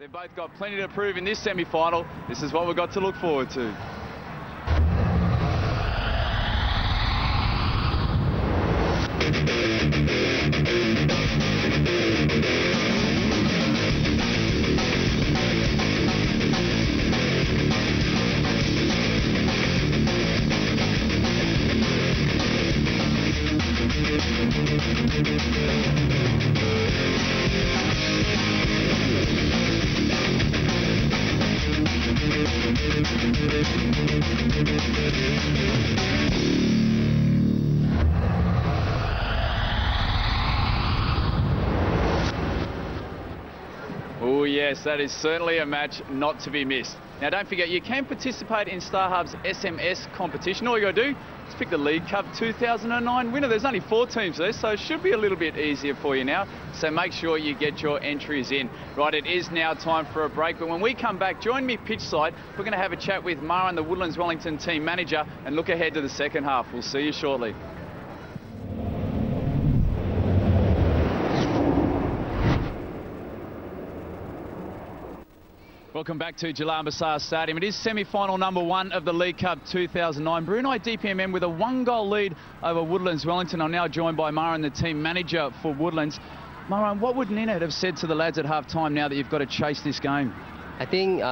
They've both got plenty to prove in this semi-final. This is what we've got to look forward to. Oh yes, that is certainly a match not to be missed. Now don't forget, you can participate in StarHub's SMS competition. All you got to do is pick the League Cup 2009 winner. There's only 4 teams there, so it should be a little bit easier for you now. So make sure you get your entries in. Right, it is now time for a break, but when we come back, join me pitch side. We're going to have a chat with Mara, the Woodlands Wellington team manager, and look ahead to the second half. We'll see you shortly. Welcome back to Jalan Besar Stadium. It is semi-final number 1 of the League Cup 2009. Brunei DPMM with a 1-goal lead over Woodlands Wellington. I'm now joined by Maran, the team manager for Woodlands. Maran, what would Nenad have said to the lads at half-time now that you've got to chase this game? I think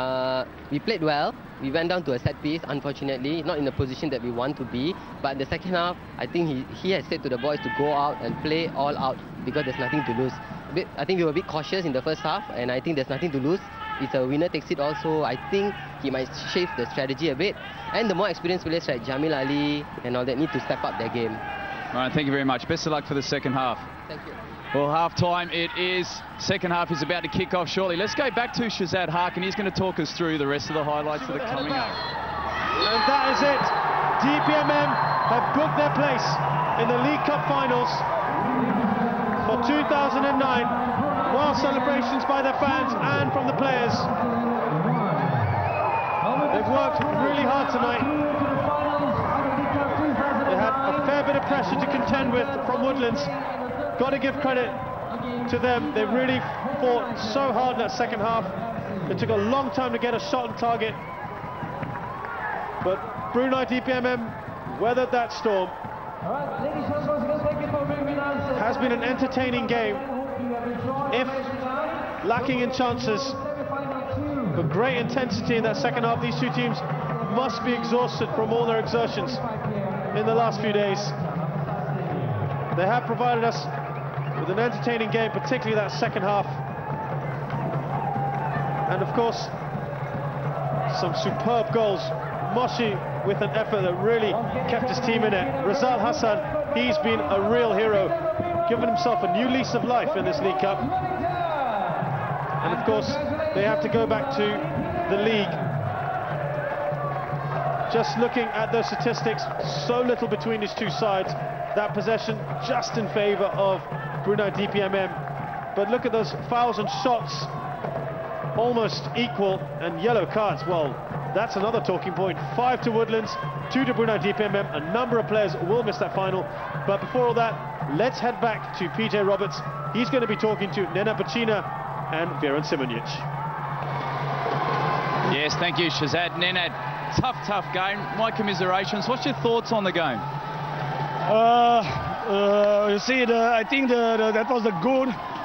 we played well. We went down to a set piece, unfortunately, not in the position that we want to be. But in the second half, I think he has said to the boys to go out and play all out because there's nothing to lose. I think we were a bit cautious in the first half, and I think there's nothing to lose. It's a winner takes it also. I think he might shape the strategy a bit. And the more experienced players like Jamil Ali and all that need to step up their game. All right, thank you very much. Best of luck for the second half. Thank you. Well, half-time it is. Second half is about to kick off shortly. Let's go back to Shazad Hark, and he's going to talk us through the rest of the highlights that are coming up. And that is it. DPMM have booked their place in the League Cup finals for 2009. Wild celebrations by their fans and from the players. They've worked really hard tonight. They had a fair bit of pressure to contend with from Woodlands. Got to give credit to them. They really fought so hard in that second half. It took a long time to get a shot on target. But Brunei DPMM weathered that storm. Has been an entertaining game, if lacking in chances, but great intensity in that second half. These two teams must be exhausted from all their exertions in the last few days. They have provided us with an entertaining game, particularly that second half. And of course, some superb goals. Moshi with an effort that really kept his team in it. Rizal Hassan, he's been a real hero, given himself a new lease of life in this League Cup. And of course, they have to go back to the league. Just looking at those statistics, so little between these two sides. That possession just in favour of Brunei DPMM. But look at those fouls and shots, almost equal, and yellow cards. Well, that's another talking point. 5 to Woodlands, 2 to Brunei DPMM. A number of players will miss that final. But before all that, let's head back to PJ Roberts. He's going to be talking to Nenad Bacina and Viran Simonic. Yes, thank you, Shazad. Nenad, tough game. My commiserations. What's your thoughts on the game? You see, I think that was a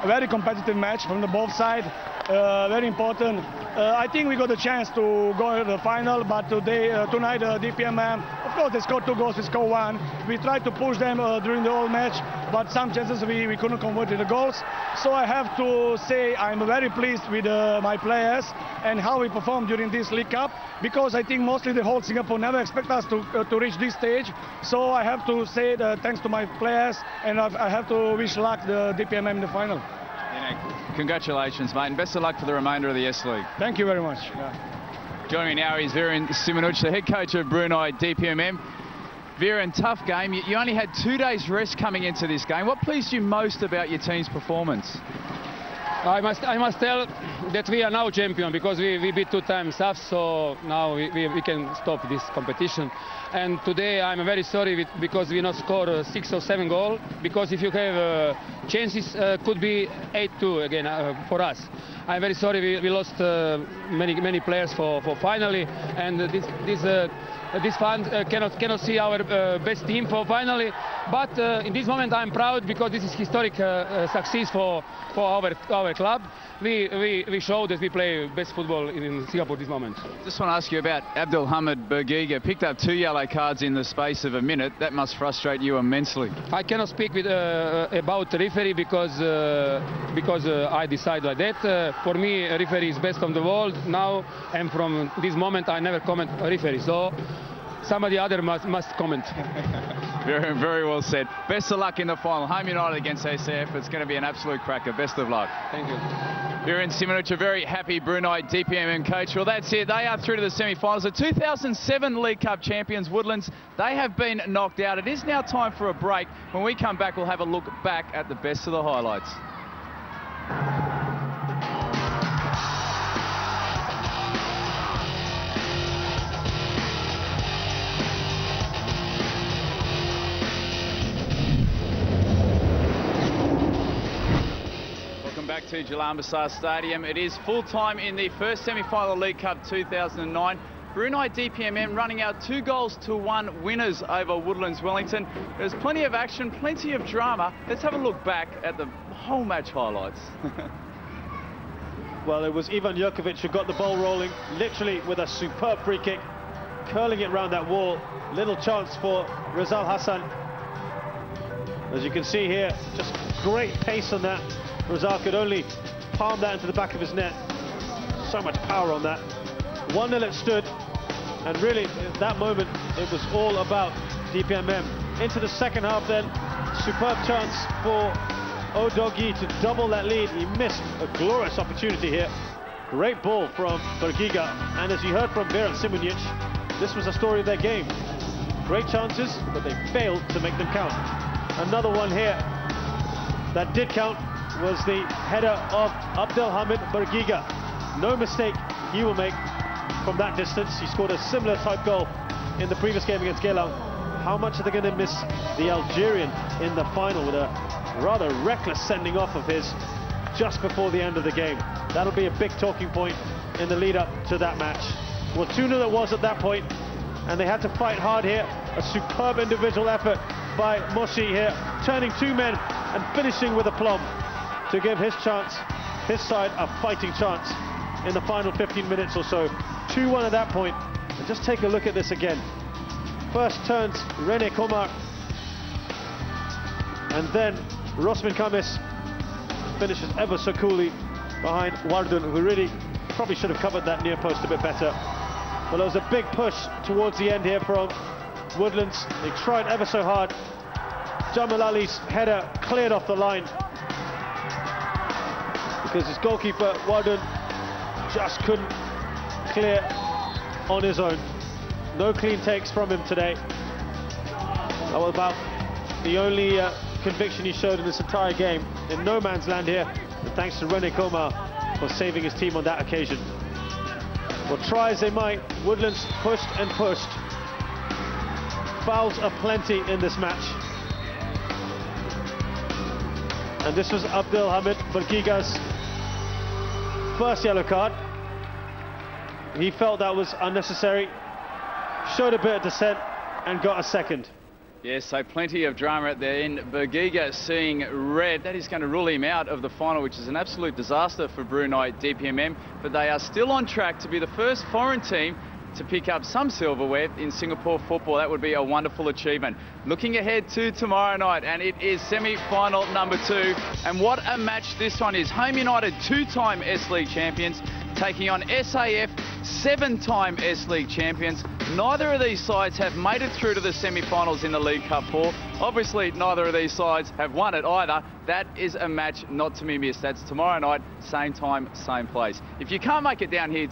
very competitive match from the both sides. Very important. I think we got a chance to go to the final, but tonight DPMM, of course, they scored 2 goals, we scored 1. We tried to push them during the whole match, but some chances we couldn't convert to the goals. So I have to say I'm very pleased with my players and how we performed during this League Cup, because I think mostly the whole Singapore never expect us to reach this stage. So I have to say thanks to my players, and I have to wish luck the DPMM in the final. Congratulations, mate, and best of luck for the remainder of the S-League. Thank you very much. Joining me now is Viran Simonic, the head coach of Brunei DPMM. Viran, tough game. You only had 2 days rest coming into this game. What pleased you most about your team's performance? I must tell that we are now champion because we beat 2 times SAFFC, so now we can stop this competition. And today I'm very sorry because we not score 6 or 7 goals, because if you have chances could be 8-2 again for us. I'm very sorry we lost many players for finally, and this fans cannot see our best team for finally. But in this moment I'm proud because this is historic success for our club. We show that we play best football in Singapore this moment. Just want to ask you about Abdelhamid Berguiga. Picked up 2 yellow cards in the space of a minute. That must frustrate you immensely. I cannot speak about the referee because I decide like that. For me, a referee is best on the world now, and from this moment I never comment a referee. So somebody other must comment. Very, very well said. Best of luck in the final. Home United against SAF. It's going to be an absolute cracker. Best of luck. Thank you. Here in Simonuch, a very happy Brunei DPMM coach. Well, that's it. They are through to the semi-finals. The 2007 League Cup champions, Woodlands, they have been knocked out. It is now time for a break. When we come back, we'll have a look back at the best of the highlights. Back to Jalan Besar Stadium. It is full time in the first semi-final League Cup 2009. Brunei DPMM running out 2-1 winners over Woodlands Wellington. There's plenty of action, plenty of drama. Let's have a look back at the whole match highlights. Well, it was Ivan Jerkovic who got the ball rolling, literally with a superb free kick, curling it round that wall. Little chance for Rizal Hassan. As you can see here, just great pace on that. Rizal could only palm that into the back of his net. So much power on that. 1-0 it stood, and really at that moment it was all about DPMM. Into the second half then, superb chance for Odogi to double that lead. He missed a glorious opportunity here. Great ball from Berguiga, and as you heard from Beran Simunic, this was the story of their game. Great chances, but they failed to make them count. Another one here that did count was the header of Abdelhamid Berguiga. No mistake he will make from that distance. He scored a similar type goal in the previous game against Geylang. How much are they going to miss the Algerian in the final with a rather reckless sending off of his just before the end of the game? That'll be a big talking point in the lead up to that match. Well, 2-0 it was at that point, and they had to fight hard here. A superb individual effort by Moshi here, turning 2 men and finishing with aplomb to give his side a fighting chance in the final 15 minutes or so. 2-1 at that point. And just take a look at this again. First turns Rene Komar, and then Rosmin Kamis finishes ever so coolly behind Wardun, who really probably should have covered that near post a bit better. Well, there was a big push towards the end here from Woodlands. They tried ever so hard. Jamal Ali's header cleared off the line because his goalkeeper, Wardun, just couldn't clear on his own. No clean takes from him today. That was about the only conviction he showed in this entire game. In no man's land here, and thanks to Rene Komar for saving his team on that occasion. Well, try as they might, Woodlands pushed and pushed. Fouls aplenty in this match. And this was Abdelhamid Berguiga's first yellow card. He felt that was unnecessary, showed a bit of dissent, and got a second. Yes, so plenty of drama at the end. Berguiga seeing red. That is going to rule him out of the final, which is an absolute disaster for Brunei DPMM. But they are still on track to be the first foreign team to pick up some silverware in Singapore football. That would be a wonderful achievement. Looking ahead to tomorrow night, and it is semi-final number 2. And what a match this one is. Home United, 2-time S-League champions, taking on SAF, 7-time S-League champions. Neither of these sides have made it through to the semi-finals in the League Cup 4. Obviously, neither of these sides have won it either. That is a match not to be missed. That's tomorrow night, same time, same place. If you can't make it down here